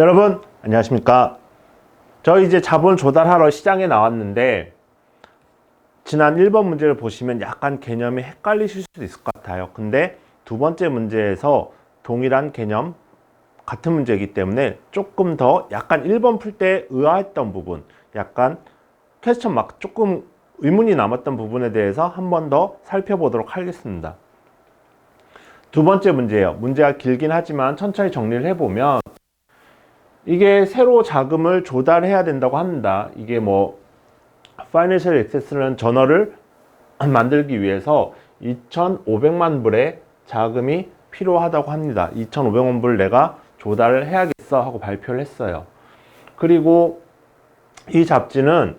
여러분 안녕하십니까. 저 이제 자본 조달하러 시장에 나왔는데 지난 1번 문제를 보시면 약간 개념이 헷갈리실 수도 있을 것 같아요. 근데 두 번째 문제에서 동일한 개념 같은 문제이기 때문에 조금 더 약간 1번 풀 때 의아했던 부분, 약간 퀘스천 마크 조금 의문이 남았던 부분에 대해서 한 번 더 살펴보도록 하겠습니다. 두 번째 문제예요. 문제가 길긴 하지만 천천히 정리를 해보면 이게 새로 자금을 조달해야 된다고 합니다. 이게 Financial Access라는 저널을 만들기 위해서 2,500만 불의 자금이 필요하다고 합니다. 2,500만 불 내가 조달을 해야겠어 하고 발표를 했어요. 그리고 이 잡지는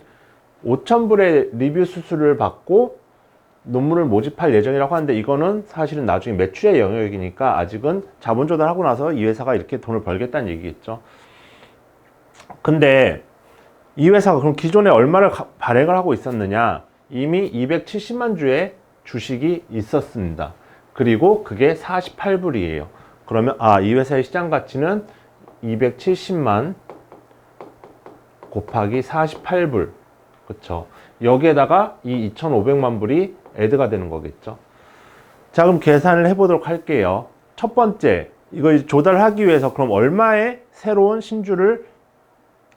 5,000불의 리뷰 수수료를 받고 논문을 모집할 예정이라고 하는데 이거는 사실은 나중에 매출의 영역이니까 아직은 자본 조달하고 나서 이 회사가 이렇게 돈을 벌겠다는 얘기겠죠. 근데 이 회사가 그럼 기존에 얼마를 발행을 하고 있었느냐? 이미 270만 주의 주식이 있었습니다. 그리고 그게 48불이에요. 그러면 이 회사의 시장 가치는 270만 곱하기 48불. 그쵸? 여기에다가 이 2,500만 불이 애드가 되는 거겠죠. 자, 그럼 계산을 해보도록 할게요. 첫 번째, 이걸 조달하기 위해서 그럼 얼마의 새로운 신주를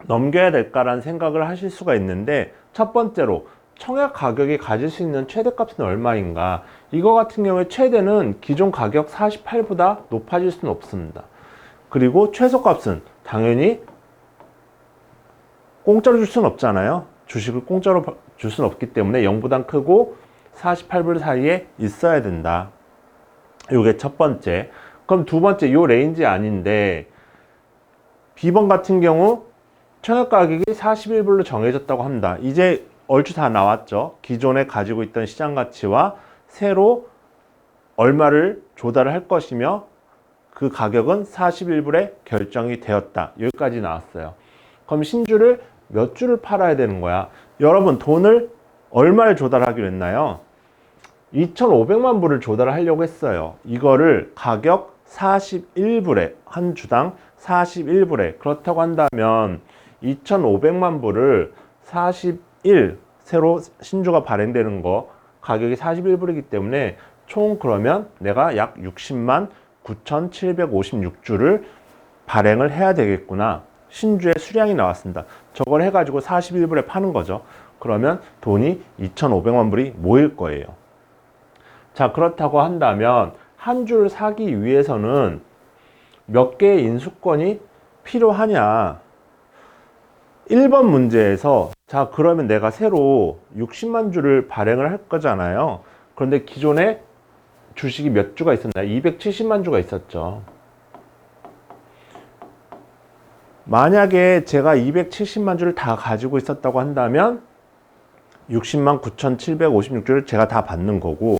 넘겨야 될까라는 생각을 하실 수가 있는데, 첫 번째로 청약 가격이 가질 수 있는 최대값은 얼마인가. 이거 같은 경우에 최대는 기존 가격 48보다 높아질 수는 없습니다. 그리고 최소값은 당연히 공짜로 줄 수는 없잖아요. 주식을 공짜로 줄 수는 없기 때문에 0보다 크고 48불 사이에 있어야 된다. 이게 첫 번째. 그럼 두 번째, 요 레인지 아닌데 B번 같은 경우 청약 가격이 41불로 정해졌다고 합니다. 이제 얼추 다 나왔죠. 기존에 가지고 있던 시장 가치와 새로 얼마를 조달을 할 것이며 그 가격은 41불에 결정이 되었다. 여기까지 나왔어요. 그럼 신주를 몇 주를 팔아야 되는 거야? 여러분, 돈을 얼마를 조달하기로 했나요? 2,500만 불을 조달하려고 했어요. 이거를 가격 41불에, 한 주당 41불에, 그렇다고 한다면 2,500만 불을 41, 새로 신주가 발행되는 거 가격이 41불이기 때문에 총 그러면 내가 약 60만 9,756주를 발행을 해야 되겠구나. 신주의 수량이 나왔습니다. 저걸 해가지고 41불에 파는 거죠. 그러면 돈이 2,500만 불이 모일 거예요. 자, 그렇다고 한다면 한 주를 사기 위해서는 몇 개의 인수권이 필요하냐? 1번 문제에서 자, 그러면 내가 새로 60만 주를 발행을 할 거잖아요. 그런데 기존에 주식이 몇 주가 있었나요? 270만 주가 있었죠. 만약에 제가 270만 주를 다 가지고 있었다고 한다면 60만 9,756주를 제가 다 받는 거고,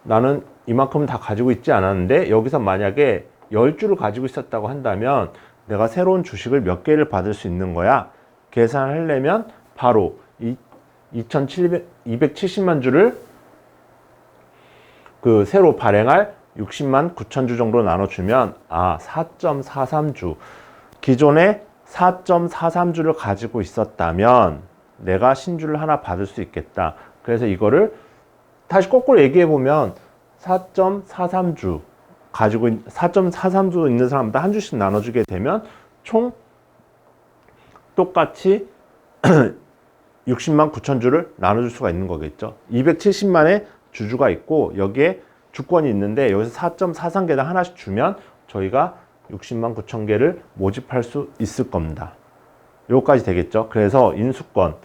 나는 이만큼 다 가지고 있지 않았는데 여기서 만약에 10주를 가지고 있었다고 한다면 내가 새로운 주식을 몇 개를 받을 수 있는 거야? 계산을 하려면 바로 270만 주를 그 새로 발행할 60만 9천 주 정도 나눠주면 4.43주, 기존에 4.43주를 가지고 있었다면 내가 신주를 하나 받을 수 있겠다. 그래서 이거를 다시 거꾸로 얘기해 보면 4.43주 가지고 4.43주 있는 사람마다 한 주씩 나눠주게 되면 총 똑같이 60만 9천 주를 나눠줄 수가 있는 거겠죠. 270만의 주주가 있고 여기에 주권이 있는데 여기서 4.43개당 하나씩 주면 저희가 60만 9천 개를 모집할 수 있을 겁니다. 요거까지 되겠죠. 그래서 인수권이라고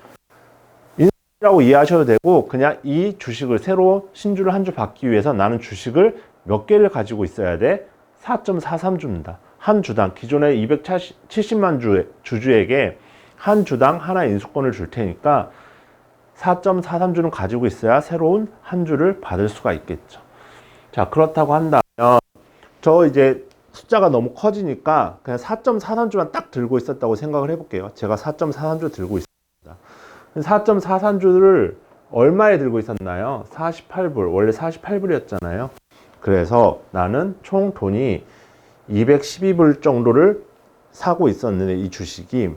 이해하셔도 되고, 그냥 이 주식을 새로 신주를 한 주 받기 위해서 나는 주식을 몇 개를 가지고 있어야 돼? 4.43주입니다. 한 주당, 기존에 270만 주주에게 한 주당 하나 인수권을 줄 테니까 4.43주는 가지고 있어야 새로운 한 주를 받을 수가 있겠죠. 자, 그렇다고 한다면 저 이제 숫자가 너무 커지니까 그냥 4.43주만 딱 들고 있었다고 생각을 해볼게요. 제가 4.43주 들고 있습니다. 4.43주를 얼마에 들고 있었나요? 48불. 원래 48불이었잖아요. 그래서 나는 총 돈이 212불 정도를 사고 있었는데 이 주식이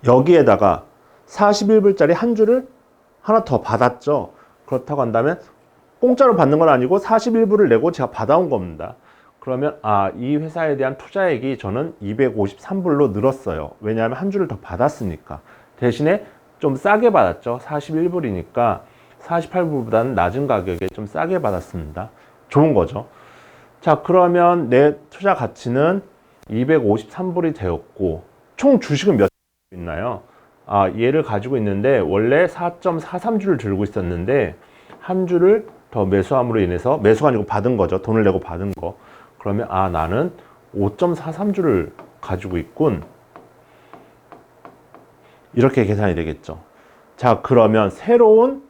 여기에다가 41불짜리 한 주를 하나 더 받았죠. 그렇다고 한다면 공짜로 받는 건 아니고 41불을 내고 제가 받아온 겁니다. 그러면 이 회사에 대한 투자액이 저는 253불로 늘었어요. 왜냐하면 한 주를 더 받았으니까. 대신에 좀 싸게 받았죠. 41불이니까 48불보다는 낮은 가격에 좀 싸게 받았습니다. 좋은 거죠. 자, 그러면 내 투자 가치는 253불이 되었고, 총 주식은 몇 주 있나요? 얘를 가지고 있는데 원래 4.43주를 들고 있었는데 한 주를 더 매수함으로 인해서, 매수가 아니고 받은 거죠. 돈을 내고 받은 거. 그러면 나는 5.43주를 가지고 있군. 이렇게 계산이 되겠죠. 자, 그러면 새로운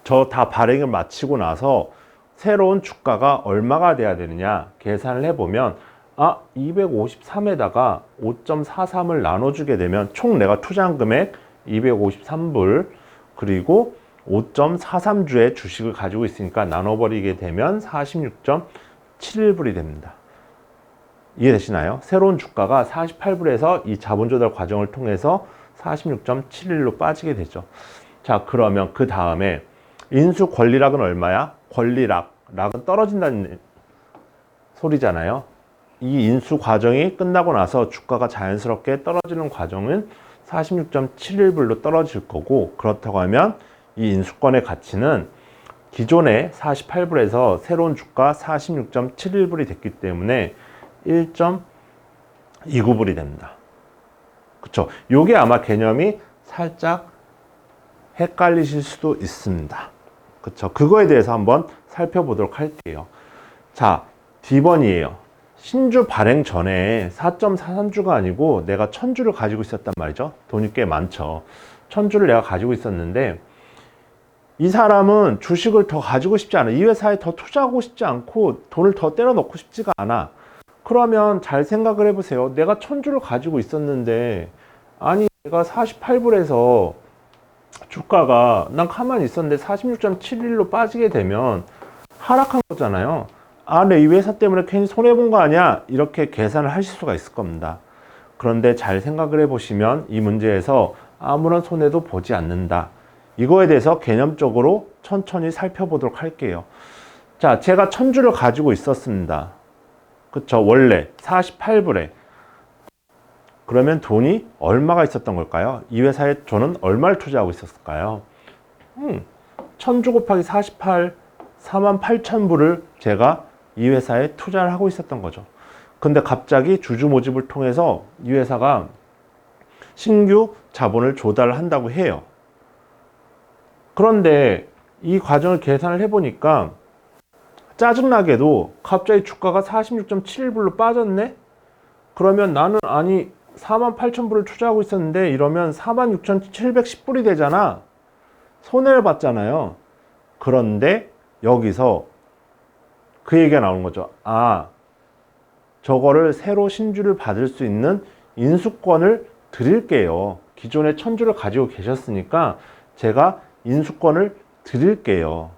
저 다 발행을 마치고 나서 새로운 주가가 얼마가 돼야 되느냐 계산을 해보면 253에다가 5.43을 나눠주게 되면 총 내가 투자한 금액 253불 그리고 5.43주의 주식을 가지고 있으니까 나눠버리게 되면 46.71불이 됩니다. 이해되시나요? 새로운 주가가 48불에서 이 자본조달 과정을 통해서 46.71로 빠지게 되죠. 자, 그러면 그 다음에 인수 권리락은 얼마야? 권리락은 떨어진다는 소리잖아요. 이 인수 과정이 끝나고 나서 주가가 자연스럽게 떨어지는 과정은 46.71불로 떨어질 거고, 그렇다고 하면 이 인수권의 가치는 기존의 48불에서 새로운 주가 46.71불이 됐기 때문에 1.29불이 됩니다. 그쵸? 요게 아마 개념이 살짝 헷갈리실 수도 있습니다. 그쵸? 그거에 대해서 한번 살펴보도록 할게요. 자, D번이에요. 신주 발행 전에 4.43주가 아니고 내가 1000주를 가지고 있었단 말이죠. 돈이 꽤 많죠. 1000주를 내가 가지고 있었는데 이 사람은 주식을 더 가지고 싶지 않아. 이 회사에 더 투자하고 싶지 않고 돈을 더 때려 넣고 싶지가 않아. 그러면 잘 생각을 해보세요. 내가 1000주를 가지고 있었는데 아니 내가 48불에서 주가가 난 가만히 있었는데 46.71로 빠지게 되면 하락한 거잖아요. 내 이 회사 때문에 괜히 손해본 거 아니야? 이렇게 계산을 하실 수가 있을 겁니다. 그런데 잘 생각을 해보시면 이 문제에서 아무런 손해도 보지 않는다. 이거에 대해서 개념적으로 천천히 살펴보도록 할게요. 자, 제가 1000주를 가지고 있었습니다. 그쵸? 원래 48불에. 그러면 돈이 얼마가 있었던 걸까요? 이 회사에 저는 얼마를 투자하고 있었을까요? 1000주 곱하기 48, 48,000불을 제가 이 회사에 투자를 하고 있었던 거죠. 근데 갑자기 주주 모집을 통해서 이 회사가 신규 자본을 조달을 한다고 해요. 그런데 이 과정을 계산을 해보니까 짜증나게도 갑자기 주가가 46.71불로 빠졌네? 그러면 나는 48,000불을 투자하고 있었는데 이러면 46,710불이 되잖아. 손해를 봤잖아요. 그런데 여기서 그 얘기가 나오는 거죠. 저거를 새로 신주를 받을 수 있는 인수권을 드릴게요. 기존에 1000주를 가지고 계셨으니까 제가 인수권을 드릴게요.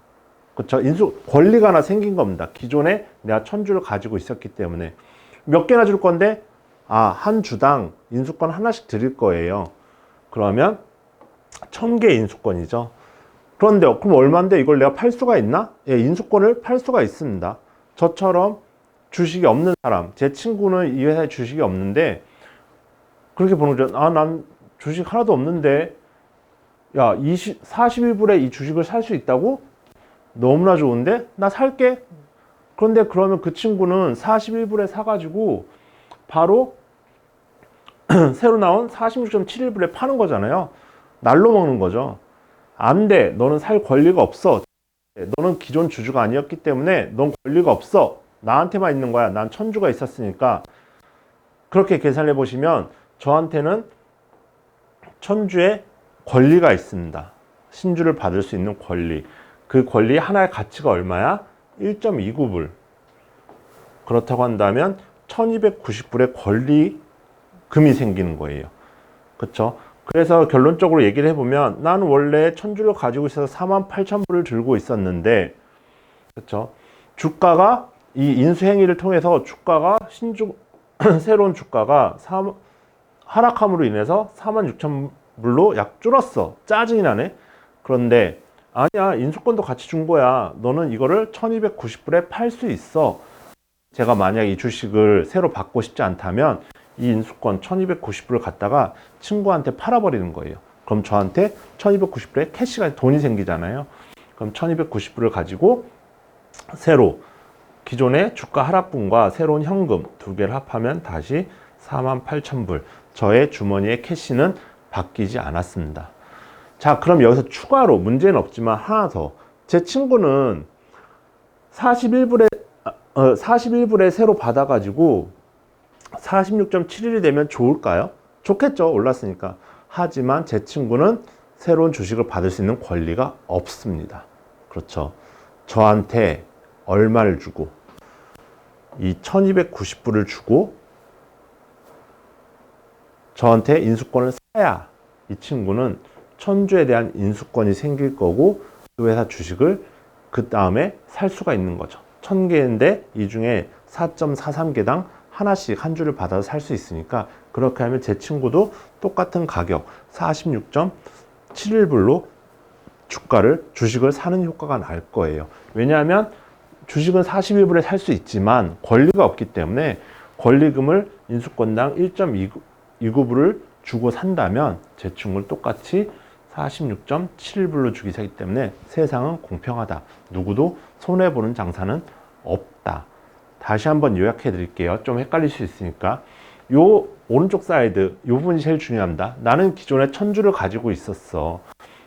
그쵸? 인수 권리가 하나 생긴 겁니다. 기존에 내가 1000주를 가지고 있었기 때문에. 몇 개나 줄 건데 한 주당 인수권 하나씩 드릴 거예요. 그러면 1000개 인수권이죠. 그런데 그럼 얼마인데 이걸 내가 팔 수가 있나? 예, 인수권을 팔 수가 있습니다. 저처럼 주식이 없는 사람, 제 친구는 이 회사에 주식이 없는데 그렇게 보는 거죠. 난 주식 하나도 없는데 41불에 이 주식을 살 수 있다고? 너무나 좋은데? 나 살게. 그런데 그러면 그 친구는 41불에 사가지고 바로 새로 나온 46.71불에 파는 거잖아요. 날로 먹는 거죠. 안 돼. 너는 살 권리가 없어. 너는 기존 주주가 아니었기 때문에 넌 권리가 없어. 나한테만 있는 거야. 난 1000주가 있었으니까. 그렇게 계산해 보시면 저한테는 1000주의 권리가 있습니다. 신주를 받을 수 있는 권리. 그 권리 하나의 가치가 얼마야? 1.29불. 그렇다고 한다면 1290불의 권리금이 생기는 거예요. 그쵸? 그래서 결론적으로 얘기를 해보면 나는 원래 1000주를 가지고 있어서 48,000불을 들고 있었는데, 그쵸? 주가가 이 인수행위를 통해서 주가가 새로운 주가가 하락함으로 인해서 46,000불로 약 줄었어. 짜증이 나네. 그런데 아니야, 인수권도 같이 준 거야. 너는 이거를 1290불에 팔 수 있어. 제가 만약 이 주식을 새로 받고 싶지 않다면 이 인수권 1290불을 갖다가 친구한테 팔아버리는 거예요. 그럼 저한테 1290불에 캐시가 돈이 생기잖아요. 그럼 1290불을 가지고 새로 기존의 주가 하락분과 새로운 현금 두 개를 합하면 다시 48,000불. 저의 주머니의 캐시는 바뀌지 않았습니다. 자, 그럼 여기서 추가로 문제는 없지만 하나 더. 제 친구는 41불에 새로 받아가지고 46.71이 되면 좋을까요? 좋겠죠. 올랐으니까. 하지만 제 친구는 새로운 주식을 받을 수 있는 권리가 없습니다. 그렇죠. 저한테 얼마를 주고 이 1290불을 주고 저한테 인수권을 사야 이 친구는 천주에 대한 인수권이 생길 거고 그 회사 주식을 그 다음에 살 수가 있는 거죠. 1000개인데 이 중에 4.43개당 하나씩 한 주를 받아서 살 수 있으니까 그렇게 하면 제 친구도 똑같은 가격 46.71불로 주식을 사는 효과가 날 거예요. 왜냐하면 주식은 41불에 살 수 있지만 권리가 없기 때문에 권리금을 인수권당 1.29불을 주고 산다면 제 친구를 똑같이 46.71불로 주기 하기 때문에 세상은 공평하다. 누구도 손해보는 장사는 없다. 다시 한번 요약해 드릴게요. 좀 헷갈릴 수 있으니까. 요 오른쪽 사이드 요 부분이 제일 중요합니다. 나는 기존에 1000주를 가지고 있었어.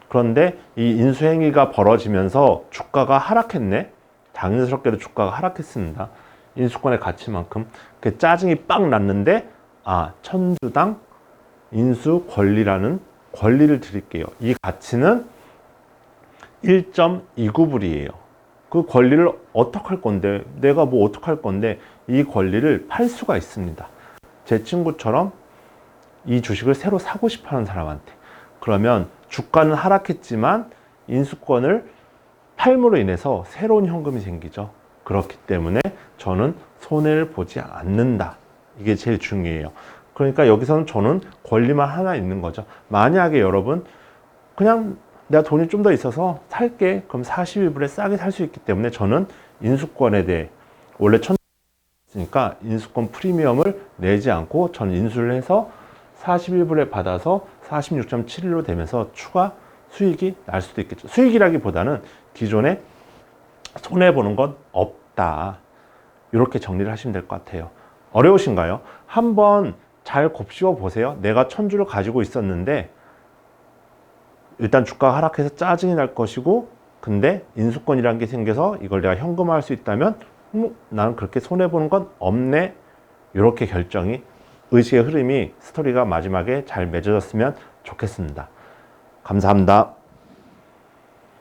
그런데 이 인수행위가 벌어지면서 주가가 하락했네. 당연스럽게도 주가가 하락했습니다. 인수권의 가치만큼. 그 짜증이 빡 났는데 1000주당 인수 권리라는 권리를 드릴게요. 이 가치는 1.29불이에요. 그 권리를 어떻게 할 건데, 내가 뭐 어떻게 할 건데, 이 권리를 팔 수가 있습니다. 제 친구처럼 이 주식을 새로 사고 싶어 하는 사람한테. 그러면 주가는 하락했지만 인수권을 팔므로 인해서 새로운 현금이 생기죠. 그렇기 때문에 저는 손해를 보지 않는다. 이게 제일 중요해요. 그러니까 여기서는 저는 권리만 하나 있는 거죠. 만약에 여러분 그냥 내가 돈이 좀 더 있어서 살게. 그럼 41불에 싸게 살 수 있기 때문에 저는 인수권에 대해 원래 1000 있으니까 인수권 프리미엄을 내지 않고 저는 인수를 해서 41불에 받아서 46.71로 되면서 추가 수익이 날 수도 있겠죠. 수익이라기보다는 기존에 손해보는 건 없다. 이렇게 정리를 하시면 될 것 같아요. 어려우신가요? 한번 잘 곱씹어 보세요. 내가 1000주를 가지고 있었는데 일단 주가가 하락해서 짜증이 날 것이고 근데 인수권이라는 게 생겨서 이걸 내가 현금화할 수 있다면 나는 그렇게 손해보는 건 없네. 이렇게 결정이 의식의 흐름이 스토리가 마지막에 잘 맺어졌으면 좋겠습니다. 감사합니다.